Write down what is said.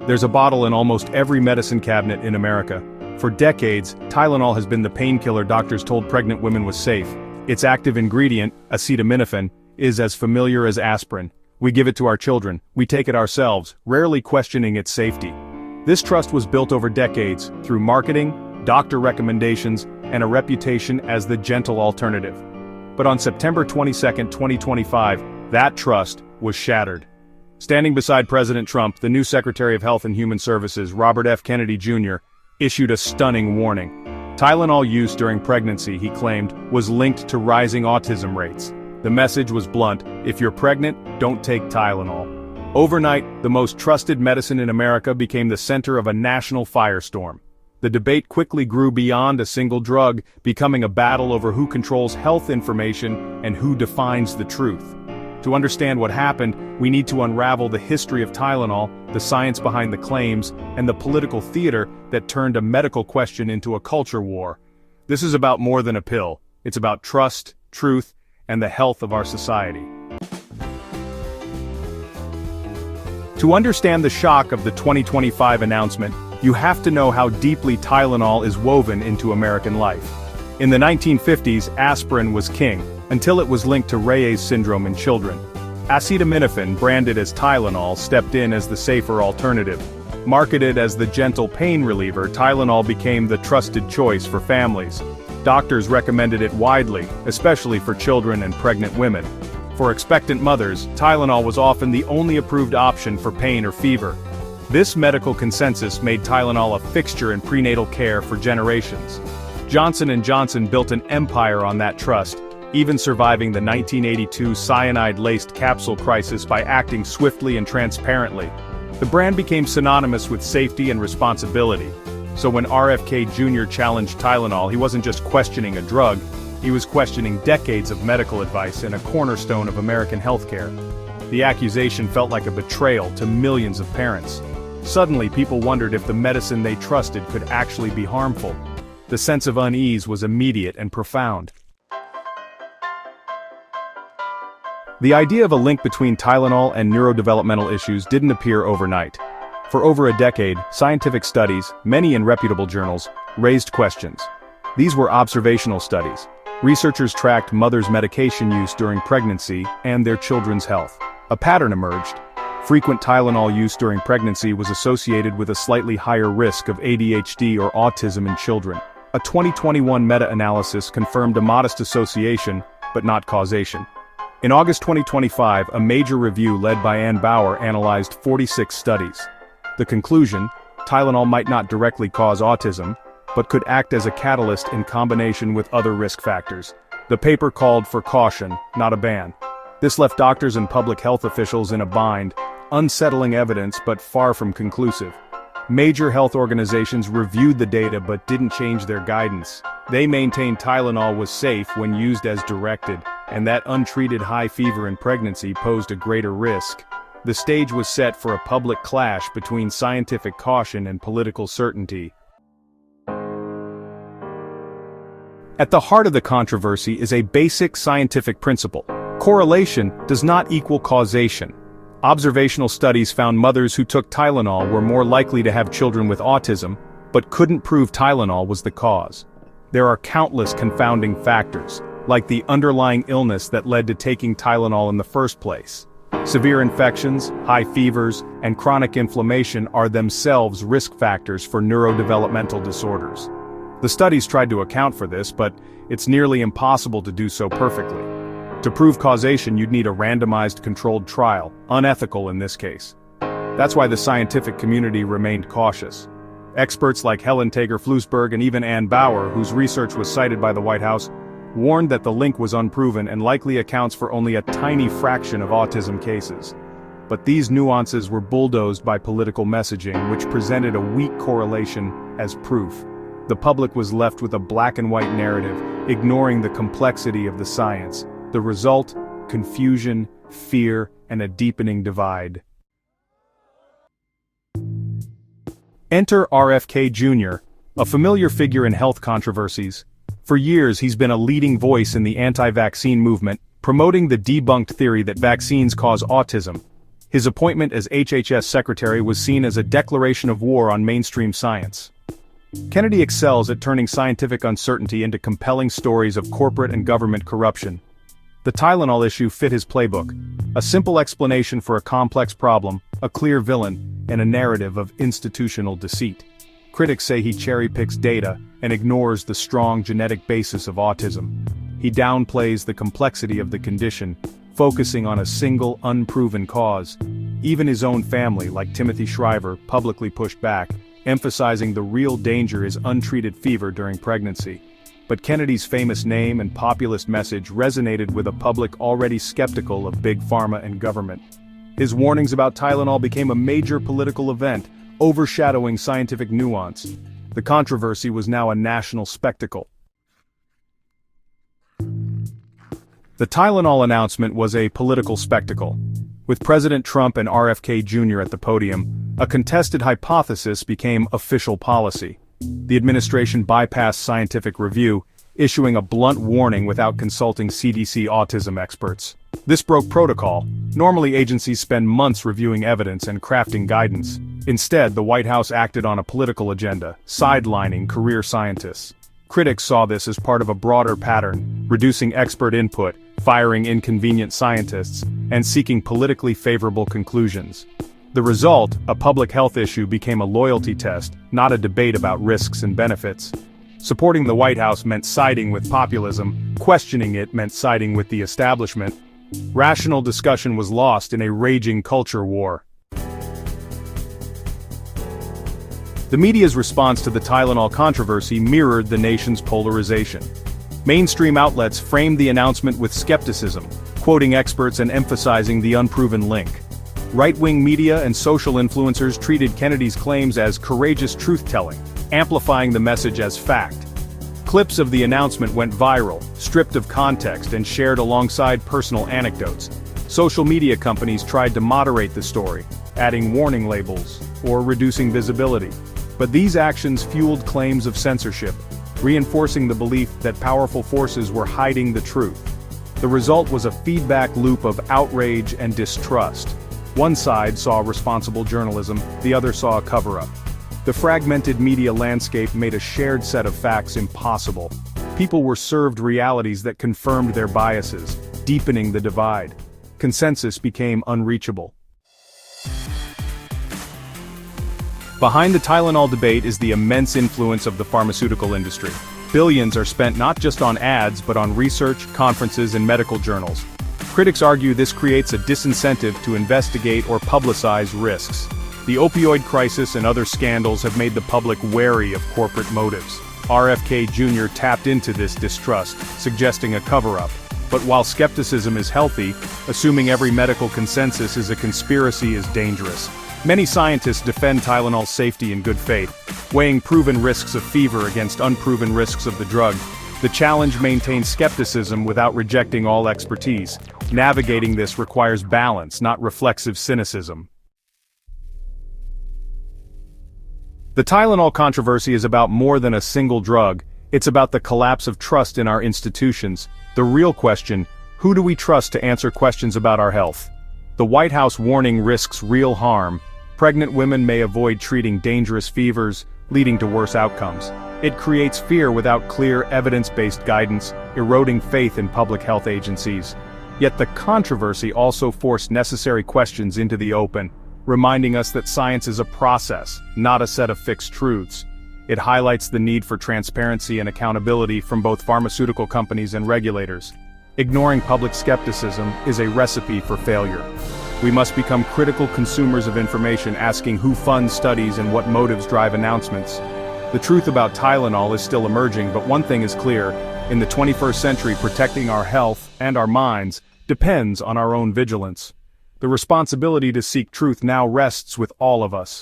There's a bottle in almost every medicine cabinet in America. For decades, Tylenol has been the painkiller doctors told pregnant women was safe. Its active ingredient, acetaminophen, is as familiar as aspirin. We give it to our children, we take it ourselves, rarely questioning its safety. This trust was built over decades, through marketing, doctor recommendations, and a reputation as the gentle alternative. But on September 22, 2025, that trust was shattered. Standing beside President Trump, the new Secretary of Health and Human Services, Robert F. Kennedy Jr., issued a stunning warning. Tylenol use during pregnancy, he claimed, was linked to rising autism rates. The message was blunt: if you're pregnant, don't take Tylenol. Overnight, the most trusted medicine in America became the center of a national firestorm. The debate quickly grew beyond a single drug, becoming a battle over who controls health information and who defines the truth. To understand what happened, we need to unravel the history of Tylenol, the science behind the claims, and the political theater that turned a medical question into a culture war. This is about more than a pill. It's about trust, truth, and the health of our society. To understand the shock of the 2025 announcement, you have to know how deeply Tylenol is woven into American life. In the 1950s, aspirin was king, until it was linked to Reyes syndrome in children. Acetaminophen, branded as Tylenol, stepped in as the safer alternative. Marketed as the gentle pain reliever, Tylenol became the trusted choice for families. Doctors recommended it widely, especially for children and pregnant women. For expectant mothers, Tylenol was often the only approved option for pain or fever. This medical consensus made Tylenol a fixture in prenatal care for generations. Johnson & Johnson built an empire on that trust, even surviving the 1982 cyanide-laced capsule crisis by acting swiftly and transparently. The brand became synonymous with safety and responsibility. So when RFK Jr. challenged Tylenol, he wasn't just questioning a drug, he was questioning decades of medical advice and a cornerstone of American healthcare. The accusation felt like a betrayal to millions of parents. Suddenly, people wondered if the medicine they trusted could actually be harmful. The sense of unease was immediate and profound. The idea of a link between Tylenol and neurodevelopmental issues didn't appear overnight. For over a decade, scientific studies, many in reputable journals, raised questions. These were observational studies. Researchers tracked mothers' medication use during pregnancy and their children's health. A pattern emerged. Frequent Tylenol use during pregnancy was associated with a slightly higher risk of ADHD or autism in children. A 2021 meta-analysis confirmed a modest association, but not causation. In August 2025, a major review led by Ann Bauer analyzed 46 studies. The conclusion: Tylenol might not directly cause autism, but could act as a catalyst in combination with other risk factors. The paper called for caution, not a ban. This left doctors and public health officials in a bind, unsettling evidence but far from conclusive. Major health organizations reviewed the data but didn't change their guidance. They maintained Tylenol was safe when used as directed, and that untreated high fever in pregnancy posed a greater risk. The stage was set for a public clash between scientific caution and political certainty. At the heart of the controversy is a basic scientific principle. Correlation does not equal causation. Observational studies found mothers who took Tylenol were more likely to have children with autism, but couldn't prove Tylenol was the cause. There are countless confounding factors, like the underlying illness that led to taking Tylenol in the first place. Severe infections, high fevers, and chronic inflammation are themselves risk factors for neurodevelopmental disorders. The studies tried to account for this, but it's nearly impossible to do so perfectly. To prove causation, you'd need a randomized controlled trial, unethical in this case. That's why the scientific community remained cautious. Experts like Helen Tager-Flusberg and even Ann Bauer, whose research was cited by the White House, warned that the link was unproven and likely accounts for only a tiny fraction of autism cases. But these nuances were bulldozed by political messaging, which presented a weak correlation as proof. The public was left with a black-and-white narrative, ignoring the complexity of the science. The result: confusion, fear, and a deepening divide. Enter RFK Jr., a familiar figure in health controversies. For years he's been a leading voice in the anti-vaccine movement, promoting the debunked theory that vaccines cause autism. His appointment as HHS secretary was seen as a declaration of war on mainstream science. Kennedy excels at turning scientific uncertainty into compelling stories of corporate and government corruption. The Tylenol issue fit his playbook: a simple explanation for a complex problem, a clear villain, and a narrative of institutional deceit. Critics say he cherry-picks data and ignores the strong genetic basis of autism. He downplays the complexity of the condition, focusing on a single, unproven cause. Even his own family, like Timothy Shriver, publicly pushed back, emphasizing the real danger is untreated fever during pregnancy. But Kennedy's famous name and populist message resonated with a public already skeptical of Big Pharma and government. His warnings about Tylenol became a major political event, overshadowing scientific nuance. The controversy was now a national spectacle. The Tylenol announcement was a political spectacle. With President Trump and RFK Jr. at the podium, a contested hypothesis became official policy. The administration bypassed scientific review, issuing a blunt warning without consulting CDC autism experts. This broke protocol. Normally agencies spend months reviewing evidence and crafting guidance. Instead, the White House acted on a political agenda, sidelining career scientists. Critics saw this as part of a broader pattern, reducing expert input, firing inconvenient scientists, and seeking politically favorable conclusions. The result, a public health issue, became a loyalty test, not a debate about risks and benefits. Supporting the White House meant siding with populism, questioning it meant siding with the establishment. Rational discussion was lost in a raging culture war. The media's response to the Tylenol controversy mirrored the nation's polarization. Mainstream outlets framed the announcement with skepticism, quoting experts and emphasizing the unproven link. Right-wing media and social influencers treated Kennedy's claims as courageous truth-telling, amplifying the message as fact. Clips of the announcement went viral, stripped of context and shared alongside personal anecdotes. Social media companies tried to moderate the story, adding warning labels or reducing visibility. But these actions fueled claims of censorship, reinforcing the belief that powerful forces were hiding the truth. The result was a feedback loop of outrage and distrust. One side saw responsible journalism, the other saw a cover-up. The fragmented media landscape made a shared set of facts impossible. People were served realities that confirmed their biases, deepening the divide. Consensus became unreachable. Behind the Tylenol debate is the immense influence of the pharmaceutical industry. Billions are spent not just on ads but on research, conferences, and medical journals. Critics argue this creates a disincentive to investigate or publicize risks. The opioid crisis and other scandals have made the public wary of corporate motives. RFK Jr. tapped into this distrust, suggesting a cover-up. But while skepticism is healthy, assuming every medical consensus is a conspiracy is dangerous. Many scientists defend Tylenol's safety in good faith, weighing proven risks of fever against unproven risks of the drug. The challenge maintains skepticism without rejecting all expertise. Navigating this requires balance, not reflexive cynicism. The Tylenol controversy is about more than a single drug. It's about the collapse of trust in our institutions. The real question: who do we trust to answer questions about our health? The White House warning risks real harm. Pregnant women may avoid treating dangerous fevers, leading to worse outcomes. It creates fear without clear, evidence-based guidance, eroding faith in public health agencies. Yet the controversy also forced necessary questions into the open, reminding us that science is a process, not a set of fixed truths. It highlights the need for transparency and accountability from both pharmaceutical companies and regulators. Ignoring public skepticism is a recipe for failure. We must become critical consumers of information, asking who funds studies and what motives drive announcements. The truth about Tylenol is still emerging, but one thing is clear: in the 21st century, protecting our health and our minds depends on our own vigilance. The responsibility to seek truth now rests with all of us.